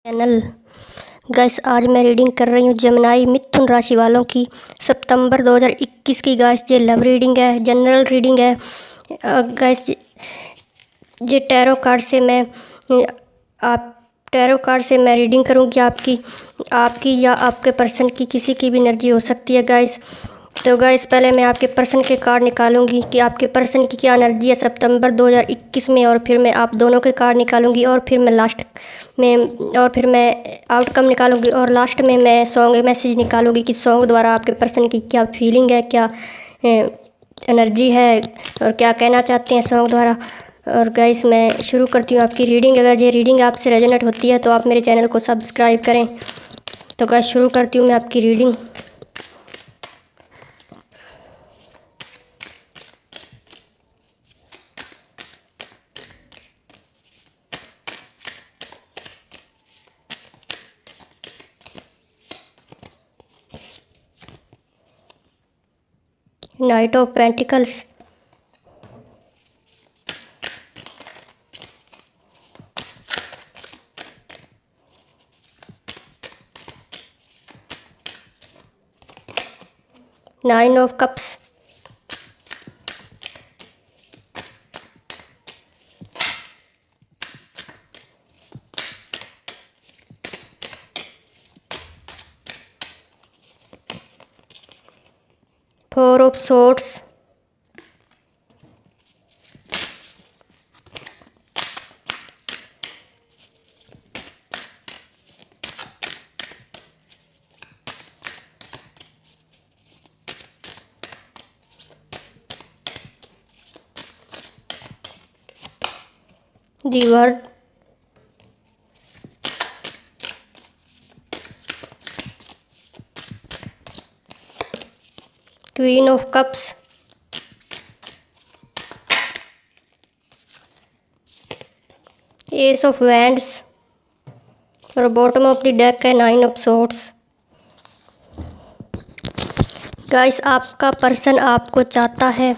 Channel. Guys आज मैं reading कर रही हूँ जमनाई मिथुन राशि वालों की सितंबर 2021 की। गाइस ये लव रीडिंग है, जनरल रीडिंग है। गाइस ये टैरो कार्ड से मैं रीडिंग करूँगी आपकी या आपके पर्सन की, किसी की भी एनर्जी हो सकती है गाइस। तो गाइस पहले मैं आपके पर्सन के कार्ड निकालूंगी कि आपके पर्सन की क्या एनर्जी है सितंबर 2021 में, और फिर मैं आप दोनों के कार्ड निकालूंगी, और फिर मैं आउटकम निकालूंगी, और लास्ट में मैं सॉन्ग मैसेज निकालूंगी कि सॉन्ग द्वारा आपके पर्सन की क्या फीलिंग है, क्या एनर्जी है और क्या कहना चाहते हैं सॉन्ग द्वारा। और गाइस मैं शुरू करती हूँ आपकी रीडिंग। अगर ये रीडिंग आपसे रेजोनेट होती है तो आप मेरे चैनल को सब्सक्राइब करें। तो गाइस शुरू करती हूँ मैं आपकी reading. Night of pentacles, nine of cups, four of swords, the word, queen of cups, S of wands, और बॉटम ऑफ द डेक है नाइन ऑफ सोर्ड्स। गाइस आपका पर्सन आपको चाहता है,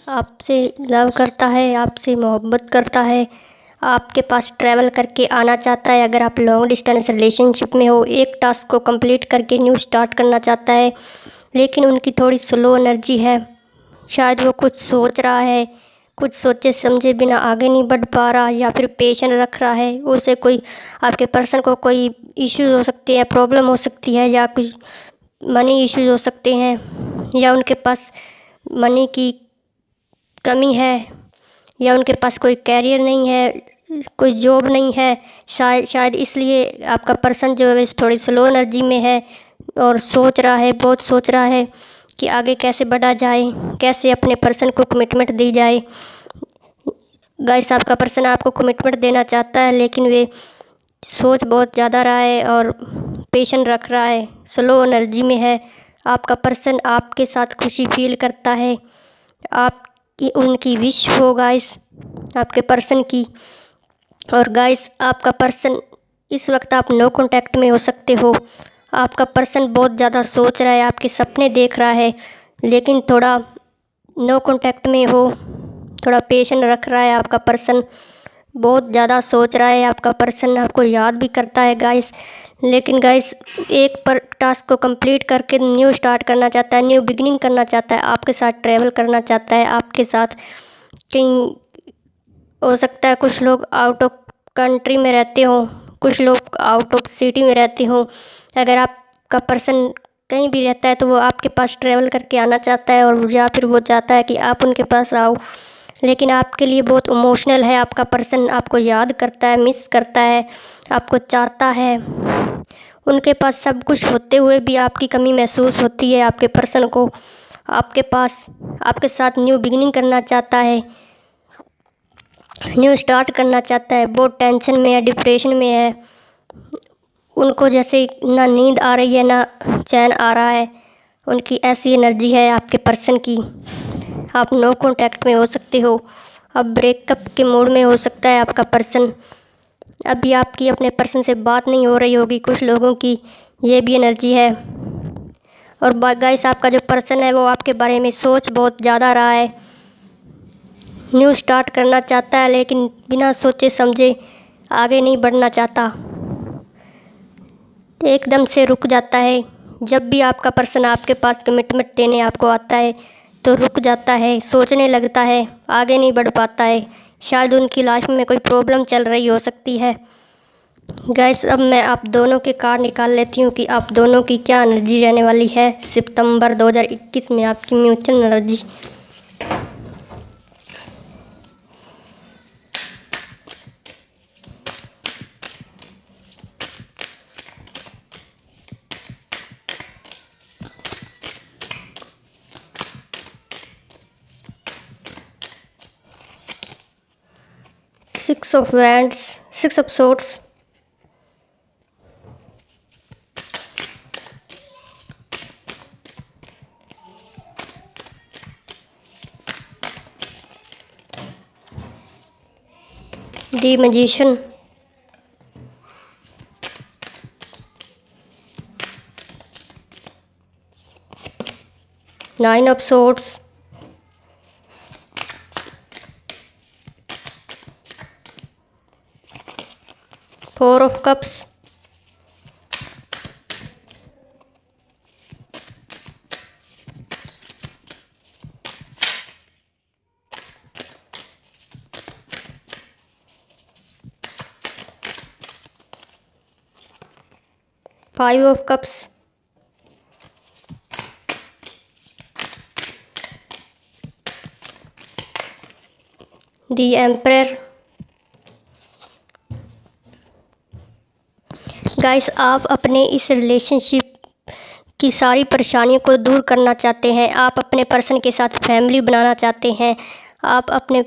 आपसे लव करता है, आपसे मोहब्बत करता है, आपके पास ट्रैवल करके आना चाहता है। अगर आप लॉन्ग डिस्टेंस रिलेशनशिप में हो, एक टास्क को कंप्लीट करके न्यू स्टार्ट करना चाहता है, लेकिन उनकी थोड़ी स्लो एनर्जी है। शायद वो कुछ सोच रहा है, कुछ सोचे समझे बिना आगे नहीं बढ़ पा रहा, या फिर पेशेंस रख रहा है। उसे कोई आपके पर्सन को कोई इश्यूज हो सकते हैं, प्रॉब्लम हो सकती है, या कुछ मनी इश्यूज हो सकते हैं, या उनके पास मनी की कमी है, या उनके पास कोई कैरियर नहीं है, कोई जॉब नहीं है। शायद इसलिए आपका पर्सन जो है थोड़ी स्लो एनर्जी में है और सोच रहा है, बहुत सोच रहा है कि आगे कैसे बढ़ा जाए, कैसे अपने पर्सन को कमिटमेंट दी जाए। गाइस आपका पर्सन आपको कमिटमेंट देना चाहता है, लेकिन वे सोच बहुत ज़्यादा रहा है और पेशेंस रख रहा है, स्लो एनर्जी में है। आपका पर्सन आपके साथ खुशी फील करता है, आपकी उनकी विश हो गाइस आपके पर्सन की। और गाइस आपका पर्सन इस वक्त आप नो कांटेक्ट में हो सकते हो। आपका पर्सन बहुत ज़्यादा सोच रहा है, आपके सपने देख रहा है, लेकिन थोड़ा नो कांटेक्ट में हो, थोड़ा पेशेंस रख रहा है। आपका पर्सन बहुत ज़्यादा सोच रहा है, आपका पर्सन आपको याद भी करता है गाइस, लेकिन गाइस एक पर टास्क को कंप्लीट करके न्यू स्टार्ट करना चाहता है, न्यू बिगिनिंग करना चाहता है, आपके साथ ट्रैवल करना चाहता है, आपके साथ कहीं हो सकता है कुछ लोग आउट ऑफ कंट्री में रहते हो, कुछ लोग आउट ऑफ सिटी में रहते हो। अगर आपका पर्सन कहीं भी रहता है तो वो आपके पास ट्रैवल करके आना चाहता है, और या फिर वो चाहता है कि आप उनके पास आओ, लेकिन आपके लिए बहुत इमोशनल है। आपका पर्सन आपको याद करता है, मिस करता है, आपको चाहता है। उनके पास सब कुछ होते हुए भी आपकी कमी महसूस होती है। आपके पर्सन को आपके साथ न्यू बिगिनिंग करना चाहता है, न्यू स्टार्ट करना चाहता है। बहुत टेंशन में है, डिप्रेशन में है। उनको जैसे ना नींद आ रही है, ना चैन आ रहा है। उनकी ऐसी एनर्जी है आपके पर्सन की। आप नो कांटेक्ट में हो सकते हो, अब ब्रेकअप के मूड में हो सकता है आपका पर्सन। अभी आपकी अपने पर्सन से बात नहीं हो रही होगी, कुछ लोगों की ये भी एनर्जी है। और गाइस आपका जो पर्सन है वो आपके बारे में सोच बहुत ज़्यादा रहा है, न्यू स्टार्ट करना चाहता है, लेकिन बिना सोचे समझे आगे नहीं बढ़ना चाहता। एकदम से रुक जाता है। जब भी आपका पर्सन आपके पास कमिटमेंट देने आपको आता है तो रुक जाता है, सोचने लगता है, आगे नहीं बढ़ पाता है। शायद उनकी लाइफ में कोई प्रॉब्लम चल रही हो सकती है। गाइस, अब मैं आप दोनों के कार्ड निकाल लेती हूँ कि आप दोनों की क्या एनर्जी रहने वाली है सितंबर 2021 में, आपकी mutual energy. Six of wands, six of swords, the magician, nine of swords, four of cups, five of cups, the emperor. Guys, आप अपने इस रिलेशनशिप की सारी परेशानियों को दूर करना चाहते हैं। आप अपने पर्सन के साथ फैमिली बनाना चाहते हैं। आप अपने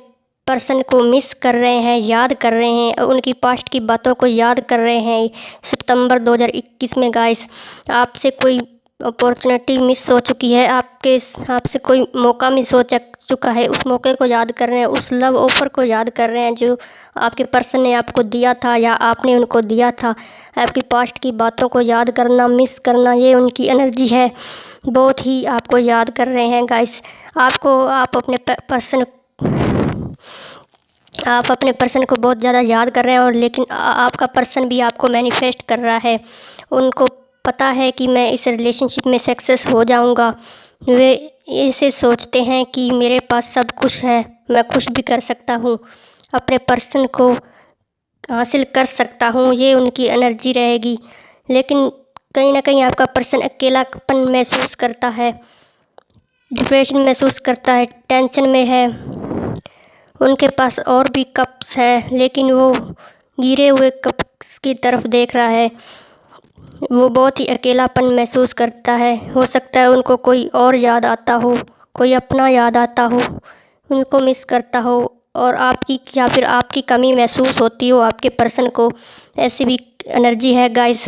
पर्सन को मिस कर रहे हैं, याद कर रहे हैं, उनकी पास्ट की बातों को याद कर रहे हैं सितंबर 2021 में। गाइस, आपसे कोई अपॉर्चुनिटी मिस हो चुकी है, आपसे कोई मौका मिस हो चुका है। उस मौके को याद कर रहे हैं, उस लव ऑफ़र को याद कर रहे हैं जो आपके पर्सन ने आपको दिया था या आपने उनको दिया था। आपकी पास्ट की बातों को याद करना, मिस करना, ये उनकी एनर्जी है। बहुत ही आपको याद कर रहे हैं गाइस। आप अपने पर्सन को बहुत ज़्यादा याद कर रहे हैं, और लेकिन आपका पर्सन भी आपको मैनिफेस्ट कर रहा है। उनको पता है कि मैं इस रिलेशनशिप में सक्सेस हो जाऊंगा। वे ऐसे सोचते हैं कि मेरे पास सब कुछ है, मैं कुछ भी कर सकता हूँ, अपने पर्सन को हासिल कर सकता हूँ, ये उनकी एनर्जी रहेगी। लेकिन कहीं ना कहीं आपका पर्सन अकेलापन महसूस करता है, डिप्रेशन महसूस करता है, टेंशन में है। उनके पास और भी कप्स हैं, लेकिन वो गिरे हुए कप्स की तरफ देख रहा है। वो बहुत ही अकेलापन महसूस करता है। हो सकता है उनको कोई और याद आता हो, कोई अपना याद आता हो, उनको मिस करता हो, और आपकी या फिर आपकी कमी महसूस होती हो आपके पर्सन को। ऐसी भी एनर्जी है गाइस।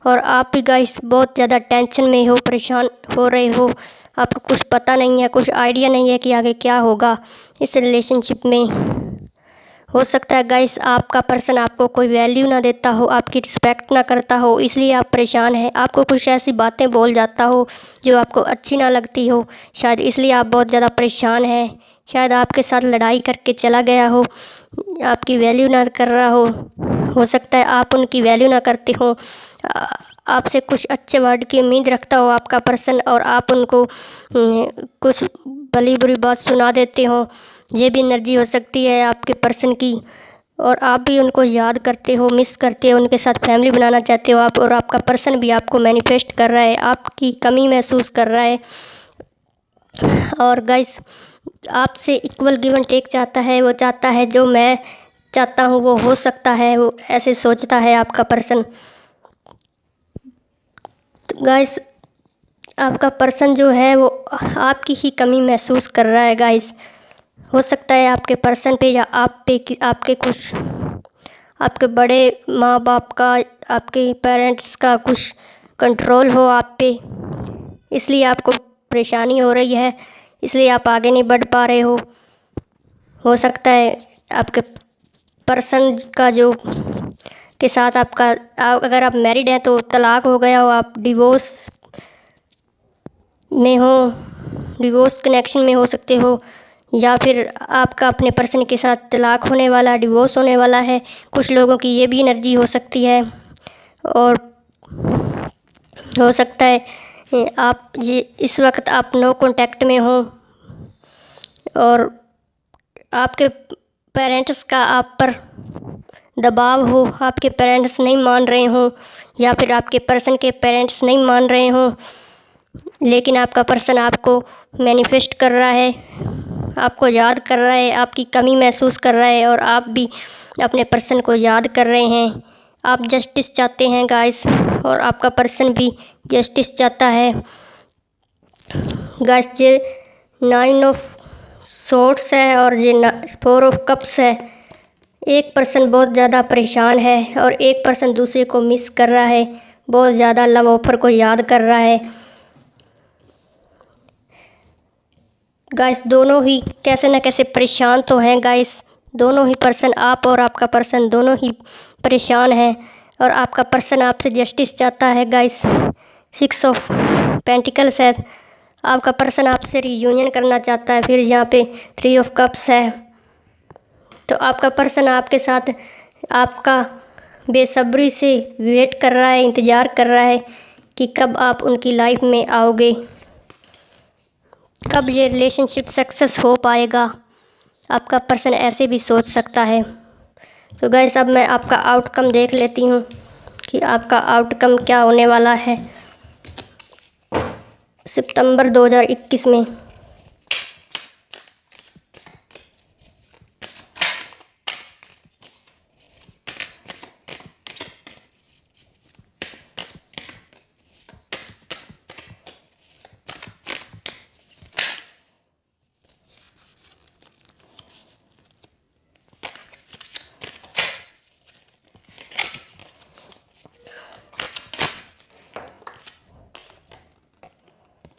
और आप भी गाइस बहुत ज़्यादा टेंशन में हो, परेशान हो रहे हो। आपको कुछ पता नहीं है, कुछ आइडिया नहीं है कि आगे क्या होगा इस रिलेशनशिप में। हो सकता है गाइस आपका पर्सन आपको कोई वैल्यू ना देता हो, आपकी रिस्पेक्ट ना करता हो, इसलिए आप परेशान हैं। आपको कुछ ऐसी बातें बोल जाता हो जो आपको अच्छी ना लगती हो, शायद इसलिए आप बहुत ज़्यादा परेशान हैं। शायद आपके साथ लड़ाई करके चला गया हो, आपकी वैल्यू ना कर रहा हो सकता है आप उनकी वैल्यू ना करते हो। आपसे कुछ अच्छे वर्ड की उम्मीद रखता हो आपका पर्सन, और आप उनको कुछ भली बुरी बात सुना देते हो। ये भी एनर्जी हो सकती है आपके पर्सन की। और आप भी उनको याद करते हो, मिस करते हो, उनके साथ फैमिली बनाना चाहते हो आप, और आपका पर्सन भी आपको मैनिफेस्ट कर रहा है, आपकी कमी महसूस कर रहा है। और गाइस, आपसे इक्वल गिव एंड टेक चाहता है। वो चाहता है जो मैं चाहता हूँ वो हो सकता है, वो ऐसे सोचता है आपका पर्सन। गाइस, आपका पर्सन जो है वो आपकी ही कमी महसूस कर रहा है गाइस। हो सकता है आपके पर्सन पे या आप पे आपके कुछ आपके बड़े माँ बाप का, आपके पेरेंट्स का कुछ कंट्रोल हो आप पे, इसलिए आपको परेशानी हो रही है, इसलिए आप आगे नहीं बढ़ पा रहे हो सकता है आपके पर्सन का जो के साथ अगर आप मैरिड हैं तो तलाक हो गया हो, आप डिवोर्स में हो, डिवोर्स कनेक्शन में हो सकते हो, या फिर आपका अपने पर्सन के साथ तलाक होने वाला, डिवोर्स होने वाला है। कुछ लोगों की ये भी एनर्जी हो सकती है। और हो सकता है आप ये इस वक्त आप नो कांटेक्ट में हो और आपके पेरेंट्स का आप पर दबाव हो, आपके पेरेंट्स नहीं मान रहे हों या फिर आपके पर्सन के पेरेंट्स नहीं मान रहे हों, लेकिन आपका पर्सन आपको मैनिफेस्ट कर रहा है, आपको याद कर रहा है, आपकी कमी महसूस कर रहा है और आप भी अपने पर्सन को याद कर रहे हैं। आप जस्टिस चाहते हैं गाइस और आपका पर्सन भी जस्टिस चाहता है गाइस। ये 9 ऑफ सोर्ड्स है और ये 4 ऑफ कप्स है। एक पर्सन बहुत ज़्यादा परेशान है और एक पर्सन दूसरे को मिस कर रहा है, बहुत ज़्यादा लव ऑफर को याद कर रहा है गाइस। दोनों ही कैसे न कैसे परेशान तो हैं गाइस, दोनों ही पर्सन, आप और आपका पर्सन दोनों ही परेशान हैं और आपका पर्सन आपसे जस्टिस चाहता है गाइस। 6 ऑफ पेंटिकल्स है, आपका पर्सन आपसे रियूनियन करना चाहता है। फिर यहाँ पे 3 ऑफ कप्स है, तो आपका पर्सन आपके साथ आपका बेसब्री से वेट कर रहा है, इंतज़ार कर रहा है कि कब आप उनकी लाइफ में आओगे, कब ये रिलेशनशिप सक्सेस हो पाएगा। आपका पर्सन ऐसे भी सोच सकता है। तो गाइस अब मैं आपका आउटकम देख लेती हूँ कि आपका आउटकम क्या होने वाला है सितंबर 2021 में।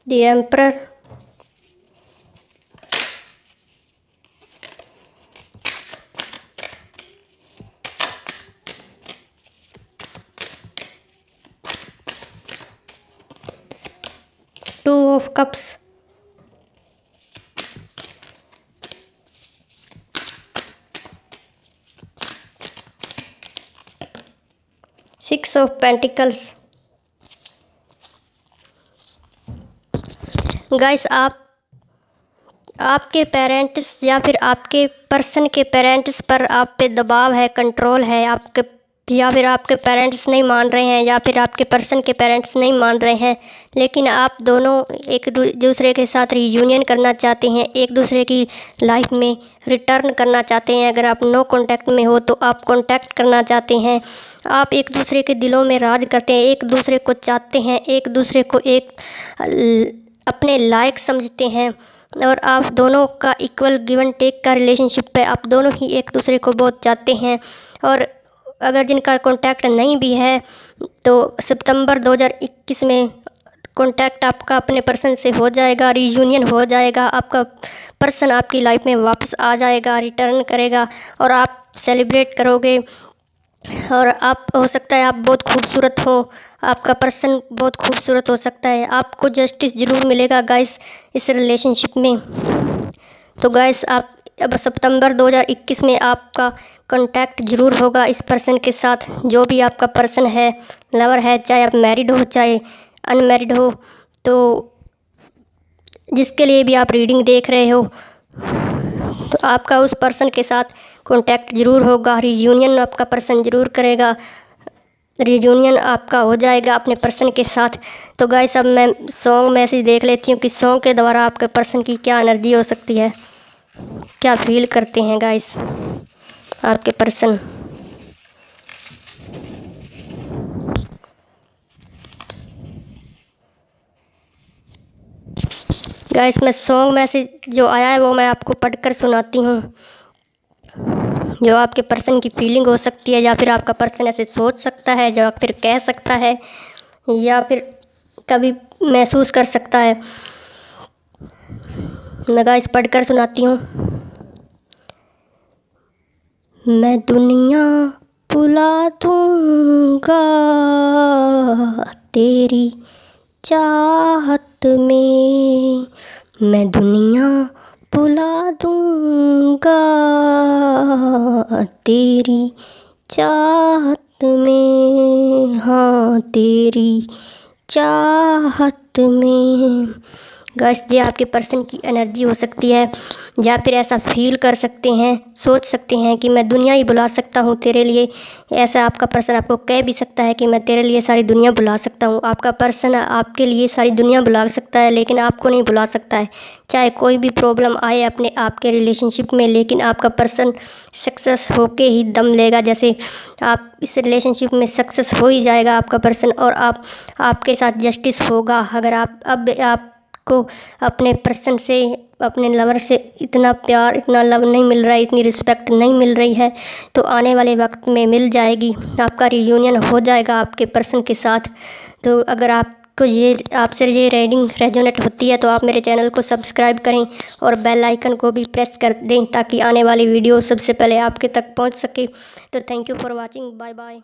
The emperor, two of cups, six of pentacles. Guys आपके पेरेंट्स या फिर आपके पर्सन के पेरेंट्स पर आप पे दबाव है, कंट्रोल है आपके, या फिर आपके पेरेंट्स नहीं मान रहे हैं या फिर आपके पर्सन के पेरेंट्स नहीं मान रहे हैं, लेकिन आप दोनों एक दूसरे के साथ रियूनियन करना चाहते हैं, एक दूसरे की लाइफ में रिटर्न करना चाहते हैं। अगर आप नो कांटेक्ट में हो तो आप कांटेक्ट करना चाहते हैं। आप एक दूसरे के दिलों में राज करते हैं, एक दूसरे को चाहते हैं, एक दूसरे को एक अपने लायक समझते हैं और आप दोनों का इक्वल गिव एंड टेक का रिलेशनशिप है। आप दोनों ही एक दूसरे को बहुत चाहते हैं और अगर जिनका कांटेक्ट नहीं भी है तो सितंबर 2021 में कांटेक्ट आपका अपने पर्सन से हो जाएगा, रियूनियन हो जाएगा, आपका पर्सन आपकी लाइफ में वापस आ जाएगा, रिटर्न करेगा और आप सेलिब्रेट करोगे। और आप हो सकता है आप बहुत खूबसूरत हो, आपका पर्सन बहुत खूबसूरत हो सकता है, आपको जस्टिस ज़रूर मिलेगा गाइस इस रिलेशनशिप में। तो गाइस आप अब सितंबर 2021 में आपका कांटेक्ट ज़रूर होगा इस पर्सन के साथ, जो भी आपका पर्सन है, लवर है, चाहे आप मैरिड हो चाहे अनमैरिड हो, तो जिसके लिए भी आप रीडिंग देख रहे हो तो आपका उस पर्सन के साथ कांटेक्ट ज़रूर होगा, रियूनियन आपका पर्सन ज़रूर करेगा, रियूनियन आपका हो जाएगा अपने पर्सन के साथ। तो गाइस अब मैं सॉन्ग मैसेज देख लेती हूँ कि सॉन्ग के द्वारा आपके पर्सन की क्या एनर्जी हो सकती है, क्या फील करते हैं गाइस आपके पर्सन। गाइस मैं सॉन्ग मैसेज जो आया है वो मैं आपको पढ़कर सुनाती हूँ, जो आपके पर्सन की फीलिंग हो सकती है या फिर आपका पर्सन ऐसे सोच सकता है, जो फिर कह सकता है या फिर कभी महसूस कर सकता है। मैं गाइस पढ़कर सुनाती हूँ। मैं दुनिया भुला दूँगा तेरी चाहत में, मैं दुनिया भुला दूँगा तेरी चाहत में, हाँ तेरी चाहत में। गाइस ये आपके पर्सन की एनर्जी हो सकती है, या फिर ऐसा फील कर सकते हैं, सोच सकते हैं कि मैं दुनिया ही बुला सकता हूँ तेरे लिए। ऐसा आपका पर्सन आपको कह भी सकता है कि मैं तेरे लिए सारी दुनिया बुला सकता हूँ। आपका पर्सन आपके लिए सारी दुनिया बुला सकता है, लेकिन आपको नहीं बुला सकता है। चाहे कोई भी प्रॉब्लम आए अपने आपके रिलेशनशिप में, लेकिन आपका पर्सन सक्सेस होके ही दम लेगा। जैसे आप इस रिलेशनशिप में सक्सेस हो ही जाएगा आपका पर्सन, और आपके साथ जस्टिस होगा। अगर आपको अपने पर्सन से, अपने लवर से इतना प्यार, इतना लव नहीं मिल रहा है, इतनी रिस्पेक्ट नहीं मिल रही है, तो आने वाले वक्त में मिल जाएगी। आपका रियूनियन हो जाएगा आपके पर्सन के साथ। तो अगर आपको आपसे ये रीडिंग रेजोनेट होती है तो आप मेरे चैनल को सब्सक्राइब करें और बेल आइकन को भी प्रेस कर दें, ताकि आने वाली वीडियो सबसे पहले आपके तक पहुंच सके। तो thank you for watching, bye bye.